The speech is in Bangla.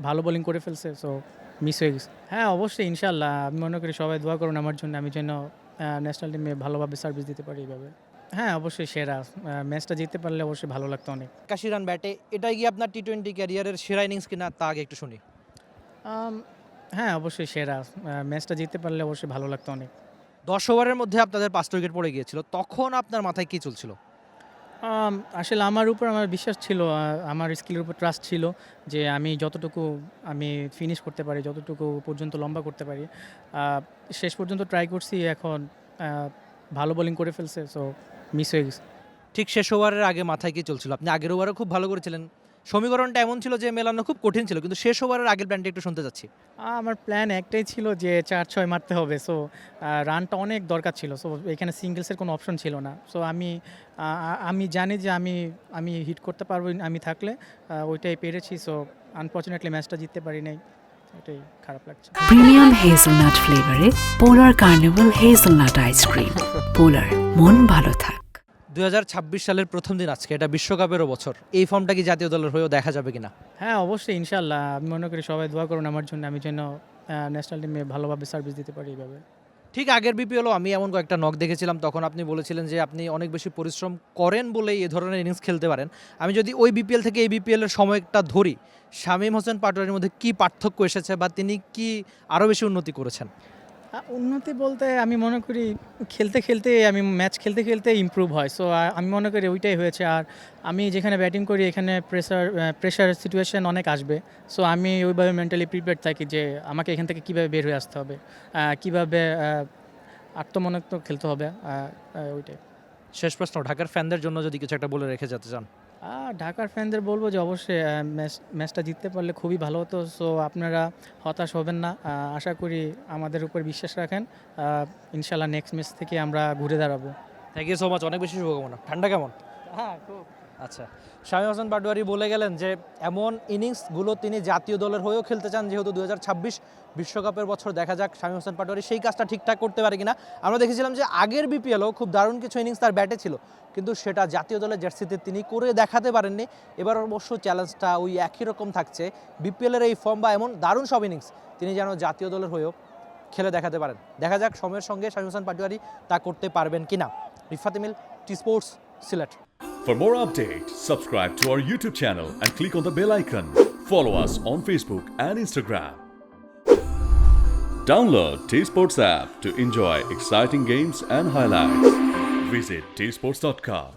ভালো বোলিং করে ফেলছে, সো মিস হয়ে গেছে। হ্যাঁ, অবশ্যই ইনশাআল্লাহ। আমি মনে করি সবাই দোয়া করুন আমার জন্য, আমি যেন ন্যাশনাল টিমে ভালোভাবে সার্ভিস দিতে পারি এইভাবে। হ্যাঁ, অবশ্যই সেরা। ম্যাচটা জিততে পারলে অবশ্যই ভালো লাগতো অনেক। 81 রান ব্যাটে, এটাই কি আপনার টি-20 ক্যারিয়ারের সেরা ইনিংস কিনা তা আগে একটু শুনি। আম হ্যাঁ, অবশ্যই সেরা। ম্যাচটা জিততে পারলে অবশ্যই ভালো লাগতো অনেক। 10 ওভারের মধ্যে আপনাদের 5টা উইকেট পড়ে গিয়েছিল। তখন আপনার মাথায় কি চলছিল? আসলে আমার উপর আমার বিশ্বাস ছিল, আমার স্কিলের উপর ট্রাস্ট ছিল যে আমি যতটুকু আমি ফিনিশ করতে পারি, যতটুকু পর্যন্ত লম্বা করতে পারি। আ শেষ পর্যন্ত ট্রাই করছি, এখন আ ভালো বোলিং করে ফেলছে, সো মিস হয়ে গেছে। ঠিক শেষ ওভারের আগে মাথায় কি চলছিল? আপনি আগের ওভারও খুব ভালো করেছিলেন। সমীকরণটা এমন ছিল যে মেলানো খুব কঠিন ছিল। কিন্তু শেষ ওভারের আগের প্ল্যানটা একটু শুনতে চাচ্ছি। আমার প্ল্যান একটাই ছিল যে ৪-৬ মারতে হবে। সো রানটা অনেক দরকার ছিল। সো এখানে সিঙ্গলসের কোনো অপশন ছিল না। সো আমি জানি যে আমি হিট করতে পারবো আমি থাকলে, ওইটাই পেরেছি। সো আনফরচুনেটলি ম্যাচটা জিততে পারি নাই। এটাই খারাপ লাগছে। প্রিমিয়াম হেজেলনাট ফ্লেভারে পোলার কার্নিভাল হেজেলনাট আইসক্রিম। পোলার, মন ভালো থাক। 2026 সালের প্রথম দিন আজকে, এটা বিশ্বকাপেরও বছর। এই ফর্মটা কি জাতীয় দলের হয়েও দেখা যাবে কিনা? হ্যাঁ, অবশ্যই ইনশাআল্লাহ। আমি মনে করি সবাই দোয়া করুন আমার জন্য, আমি যেন ন্যাশনাল টিমে ভালোভাবে সার্ভিস দিতে পারি এইভাবে। ঠিক আগের বিপিএলও আমি এমন কয়েকটা নক দেখেছিলাম, তখন আপনি বলেছিলেন যে আপনি অনেক বেশি পরিশ্রম করেন বলেই এ ধরনের ইনিংস খেলতে পারেন। আমি যদি ওই বিপিএল থেকে এই বিপিএলের সময়টা ধরি, শামীম হোসেন পাটোয়ারির মধ্যে কি পার্থক্য এসেছে বা তিনি কি আরও বেশি উন্নতি করেছেন? উন্নতি বলতে আমি মনে করি খেলতে আমি ম্যাচ খেলতে ইমপ্রুভ হয়। সো আমি মনে করি ওইটাই হয়েছে। আর আমি যেখানে ব্যাটিং করি এখানে প্রেশার সিচুয়েশন অনেক আসবে। সো আমি ওইভাবে মেন্টালি প্রিপেয়ার্ড থাকি যে আমাকে এখান থেকে কীভাবে বের হয়ে আসতে হবে, কীভাবে আত্মমনোযোগ খেলতে হবে, ওইটাই। শেষ প্রশ্ন, ঢাকার ফ্যানদের জন্য যদি কিছু একটা বলে রেখে যেতে চান। ঢাকার ফ্যানদের বলবো যে অবশ্যই ম্যাচটা জিততে পারলে খুবই ভালো হতো। সো আপনারা হতাশ হবেন না। আশা করি আমাদের উপর বিশ্বাস রাখেন। ইনশাল্লাহ নেক্সট ম্যাচ থেকে আমরা ঘুরে দাঁড়াবো। থ্যাংক ইউ সো মাচ, অনেক বেশি শুভকামনা। ঠান্ডা কেমন? হ্যাঁ, খুব। আচ্ছা, শামীম হোসেন পাটোয়ারি বলে গেলেন যে এমন ইনিংসগুলো তিনি জাতীয় দলের হয়েও খেলতে চান, যেহেতু 2026 বিশ্বকাপের বছর। দেখা যাক শামীম হোসেন পাটোয়ারি সেই কাজটা ঠিকঠাক করতে পারে কিনা। আমরা দেখেছিলাম যে আগের বিপিএলও খুব দারুণ কিছু ইনিংস তার ব্যাটে ছিল, কিন্তু সেটা জাতীয় দলের জার্সিতে তিনি করে দেখাতে পারেননি। এবার অবশ্য চ্যালেঞ্জটা ওই একই রকম থাকছে। বিপিএলের এই ফর্ম বা এমন দারুণ সব ইনিংস তিনি যেন জাতীয় দলের হয়েও খেলে দেখাতে পারেন। দেখা যাক সময়ের সঙ্গে শামীম হোসেন পাটোয়ারি তা করতে পারবেন কিনা। Rifat Emil, T Sports, Sylhet. For more updates, subscribe to our YouTube channel and click on the bell icon. Follow us on Facebook and Instagram. Download T Sports app to enjoy exciting games and highlights. Visit tsports.com.